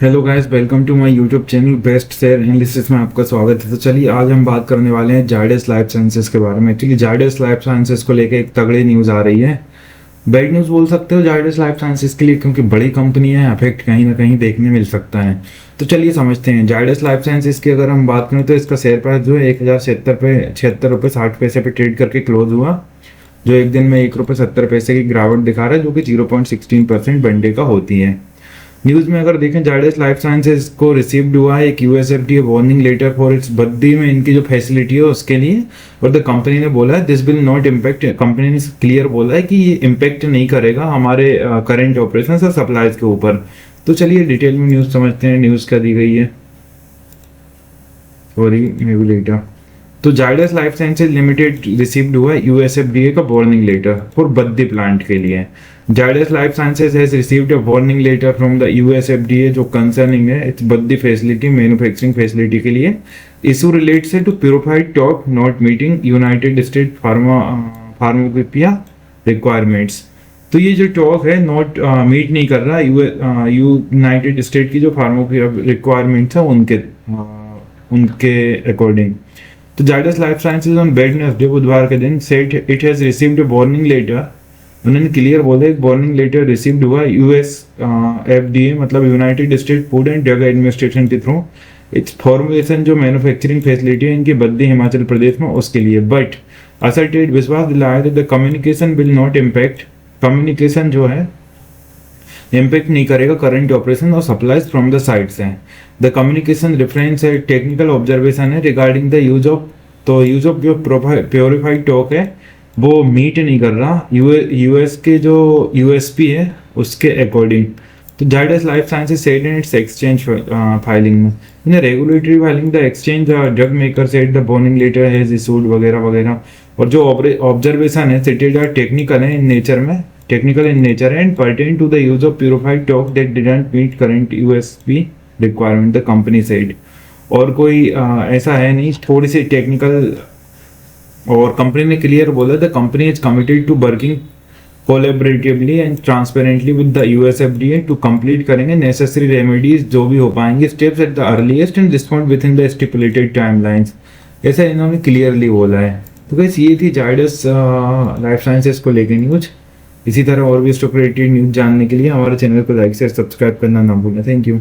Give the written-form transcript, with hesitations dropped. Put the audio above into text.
Hello guys, welcome to my YouTube channel best share analysis में आपका स्वागत है। तो चलिए आज हम बात करने वाले हैं जायडस लाइफ साइंसेज के बारे में। एक्चुअली जायडस लाइफ साइंसेज को लेकर एक तगड़ी न्यूज़ आ रही है। बैड न्यूज़ बोल सकते हो जायडस लाइफ साइंसेज के लिए, क्योंकि बड़ी कंपनी है, इफेक्ट कहीं ना कहीं देखने मिल सकता है। तो चलिए समझते हैं। जायडस लाइफ साइंसेज की अगर हम बात करें तो इसका शेयर प्राइस जो है 1076 रुपये ट्रेड करके क्लोज हुआ, जो एक दिन में ₹1.70 की गिरावट दिखा रहा है, जो कि 0.16% बनडे का होती है। न्यूज में अगर देखें, जायडस लाइफ साइंसेज को रिसीव्ड हुआ है एक USFDA warning letter for its Baddi में इनकी जो फैसिलिटी है उसके लिए। और द कंपनी ने बोला है this will not impact, company ने क्लियर बोला है कि ये इम्पैक्ट नहीं करेगा हमारे करंट ऑपरेशन और सप्लाईज के ऊपर। तो चलिए डिटेल में न्यूज समझते हैं। न्यूज क्या दी गई है, सॉरी मे बी लेटर। तो Zydus life sciences limited received हुआ यूएसएफडीए का warning letter for Baddi plant के लिए। Zydus life sciences has received a warning letter from the USFDA जो कंसर्निंग है its Baddi facility manufacturing facility के लिए। Issue relates to purified top not meeting United state pharmacopoeia requirements. तो ये जो talk है नॉट मीट नहीं कर रहा यूनाइटेड स्टेट की जो फार्माकोपिया रिक्वायरमेंट्स है उनके अकॉर्डिंग। तो Zydus life Sciences on Wednesday बुधवार के दिन said it has received a warning letter. उन्होंने क्लियर बोला एक वार्निंग लेटर रिसीव्ड हुआ यूएस एफडीए मतलब United State food and drug administration के थ्रू। इट्स फॉर्मुलेशन जो मैन्युफैक्चरिंग फैसिलिटी है इनकी बद्दी हिमाचल प्रदेश में उसके लिए। बट असर्टेड विश्वास दिलाया the communication will not impact, communication जो है इम्पैक्ट नहीं करेगा करंट ऑपरेशन और सप्लाईज फ्रॉम द साइट्स हैं। द कम्युनिकेशन रेफरेंस है टेक्निकल ऑब्जर्वेशन है रिगार्डिंग द यूज ऑफ, तो यूज ऑफ जो प्योरीफाइड टॉक है वो मीट नहीं कर रहा यूएस के जो यूएसपी है उसके अकॉर्डिंग। तो Zydus life sciences said in its exchange filing में in regulatory filing the exchange drug maker said the warning letter has issued वगैरह वगैरह। और जो ऑब्जर्वेशन है सिटेड आर टेक्निकल है इन नेचर में, technical in nature and pertain to the use of purified talc that didn't meet current USP requirement the company said. और कोई ऐसा है नहीं, थोड़ी सी टेक्निकल। और कंपनी ने क्लियर बोला the company is committed to working collaboratively and transparently with the USFDA to complete करेंगे नेसेसरी रेमेडीज जो भी हो पाएंगे steps at the earliest and respond within the stipulated timelines, ऐसा इन्होंने क्लियरली बोला है। तो गाइस ये थी जायडस लाइफ साइंसेज को लेकर न्यूज। इसी तरह और भी स्टॉक रिलेटेड न्यूज जानने के लिए हमारे चैनल को लाइक से सब्सक्राइब करना ना भूलें। Thank you.